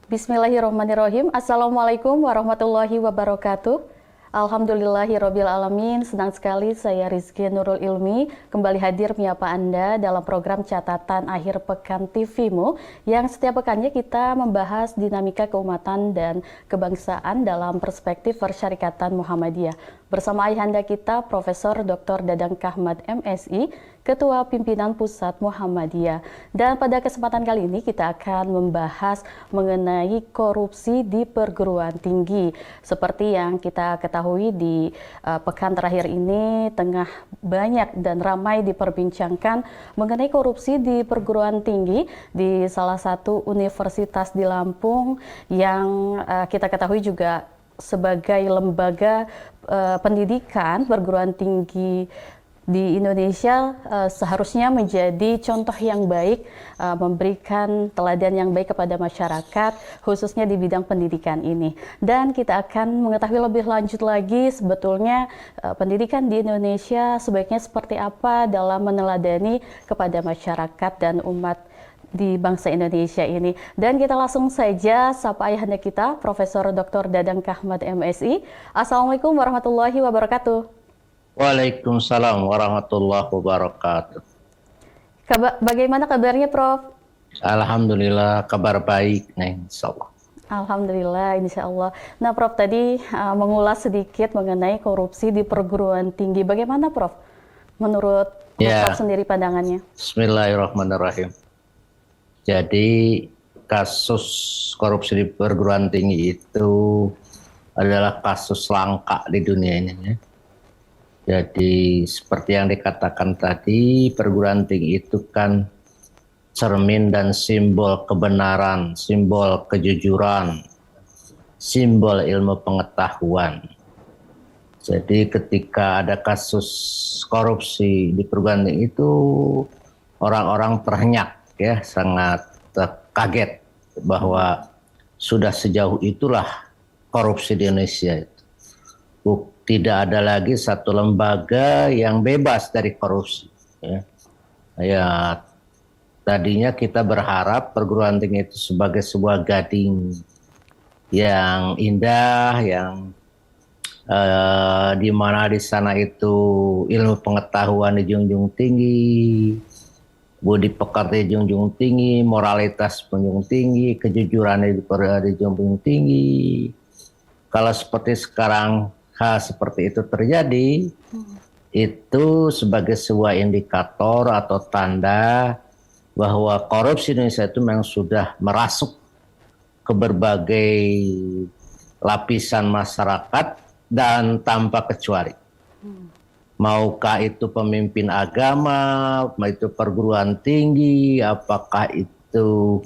Bismillahirrahmanirrahim. Assalamualaikum warahmatullahi wabarakatuh. Alhamdulillahirabbil alamin. Senang sekali saya Rizky Nurul Ilmi kembali hadir menyapa Anda dalam program catatan akhir pekan TVmu yang setiap pekannya kita membahas dinamika keumatan dan kebangsaan dalam perspektif Persyarikatan Muhammadiyah. Bersama ayahanda kita Profesor Dr. Dadang Kahmad MSI, Ketua Pimpinan Pusat Muhammadiyah. Dan pada kesempatan kali ini kita akan membahas mengenai korupsi di perguruan tinggi. Seperti yang kita ketahui di pekan terakhir ini tengah banyak dan ramai diperbincangkan mengenai korupsi di perguruan tinggi di salah satu universitas di Lampung yang kita ketahui juga sebagai lembaga pendidikan perguruan tinggi di Indonesia seharusnya menjadi contoh yang baik, memberikan teladan yang baik kepada masyarakat, khususnya di bidang pendidikan ini. Dan kita akan mengetahui lebih lanjut lagi sebetulnya pendidikan di Indonesia sebaiknya seperti apa dalam meneladani kepada masyarakat dan umat di bangsa Indonesia ini. Dan kita langsung saja sapa ayahanda kita, Profesor Dr. Dadang Kahmad MSI. Assalamualaikum warahmatullahi wabarakatuh. Waalaikumsalam warahmatullahi wabarakatuh. Bagaimana kabarnya, Prof? Alhamdulillah, kabar baik, insya Allah. Alhamdulillah, insya Allah. Nah, Prof, tadi mengulas sedikit mengenai korupsi di perguruan tinggi. Bagaimana, Prof? Menurut Prof sendiri pandangannya? Bismillahirrahmanirrahim. Jadi kasus korupsi di perguruan tinggi itu adalah kasus langka di dunia ini, ya. Jadi seperti yang dikatakan tadi, perguruan tinggi itu kan cermin dan simbol kebenaran, simbol kejujuran, simbol ilmu pengetahuan. Jadi ketika ada kasus korupsi di perguruan tinggi itu, orang-orang terhenyak, ya, sangat kaget bahwa sudah sejauh itulah korupsi di Indonesia itu. Tidak ada lagi satu lembaga yang bebas dari korupsi. Ya, tadinya kita berharap perguruan tinggi itu sebagai sebuah gading yang indah, yang di mana di sana itu ilmu pengetahuan dijunjung tinggi, budi pekerti dijunjung tinggi, moralitas dijunjung tinggi, kejujuran dijunjung tinggi. Kalau seperti sekarang hal seperti itu terjadi, itu sebagai sebuah indikator atau tanda bahwa korupsi Indonesia itu memang sudah merasuk ke berbagai lapisan masyarakat dan tanpa kecuali. Maukah itu pemimpin agama, mau itu perguruan tinggi, apakah itu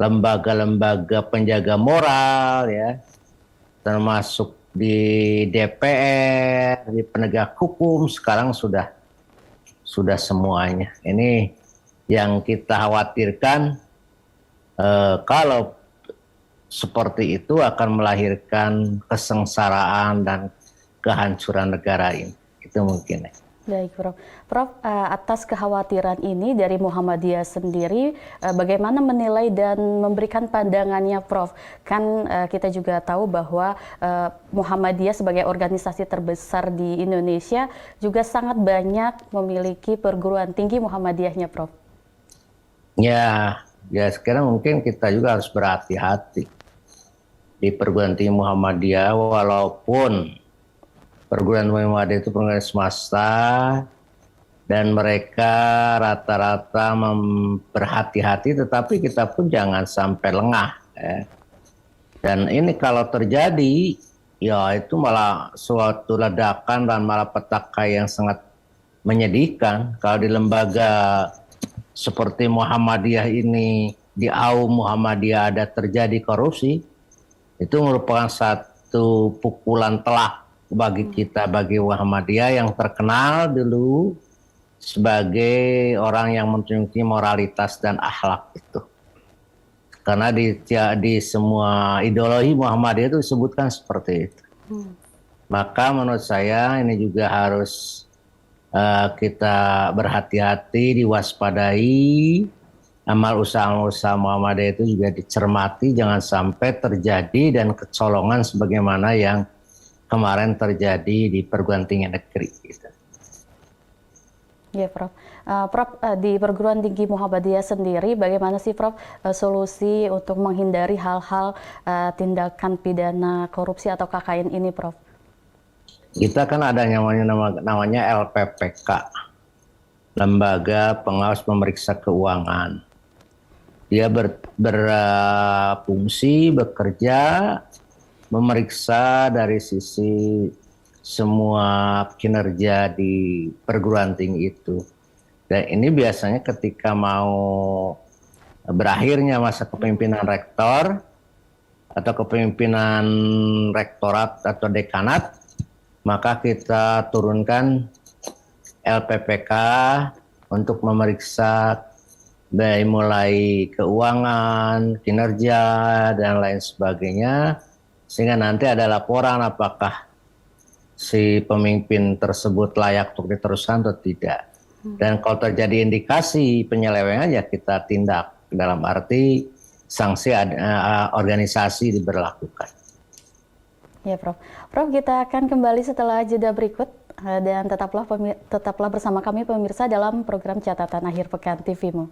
lembaga-lembaga penjaga moral, ya, termasuk di DPR, di penegak hukum, sekarang sudah semuanya. Ini yang kita khawatirkan, kalau seperti itu akan melahirkan kesengsaraan dan kehancuran negara ini. Itu mungkin. Baik, Prof. Prof, atas kekhawatiran ini dari Muhammadiyah sendiri, bagaimana menilai dan memberikan pandangannya, Prof? Kan kita juga tahu bahwa Muhammadiyah sebagai organisasi terbesar di Indonesia juga sangat banyak memiliki perguruan tinggi Muhammadiyahnya, Prof. Ya sekarang mungkin kita juga harus berhati-hati di perguruan tinggi Muhammadiyah, walaupun perguruan tinggi Muhammadiyah itu perguruan swasta dan mereka rata-rata berhati-hati, tetapi kita pun jangan sampai lengah, ya. Dan ini kalau terjadi, ya itu malah suatu ledakan dan malapetaka yang sangat menyedihkan. Kalau di lembaga seperti Muhammadiyah ini, di AUM Muhammadiyah ada terjadi korupsi, itu merupakan satu pukulan telak bagi kita, bagi Muhammadiyah yang terkenal dulu sebagai orang yang menunjukkan moralitas dan akhlak itu. Karena di semua ideologi Muhammadiyah itu disebutkan seperti itu. Maka menurut saya ini juga harus kita berhati-hati, diwaspadai, amal usaha Muhammadiyah itu juga dicermati, jangan sampai terjadi dan kecolongan sebagaimana yang kemarin terjadi di perguruan tinggi negeri. Gitu. Ya, Prof. Prof, di perguruan tinggi Muhammadiyah sendiri, bagaimana sih, Prof, solusi untuk menghindari hal-hal tindakan pidana korupsi atau KKN ini, Prof? Kita kan ada namanya LPPK, Lembaga Pengawas Pemeriksa Keuangan. Dia berfungsi, bekerja, memeriksa dari sisi semua kinerja di perguruan tinggi itu. Dan ini biasanya ketika mau berakhirnya masa kepemimpinan rektor atau kepemimpinan rektorat atau dekanat, maka kita turunkan LPPK untuk memeriksa dari mulai keuangan, kinerja, dan lain sebagainya, sehingga nanti ada laporan apakah si pemimpin tersebut layak untuk diteruskan atau tidak. Dan kalau terjadi indikasi penyelewengan, ya kita tindak, dalam arti sanksi organisasi diberlakukan. Ya, Prof. Prof, kita akan kembali setelah jeda berikut, dan tetaplah bersama kami pemirsa dalam program Catatan Akhir Pekan TV-mu.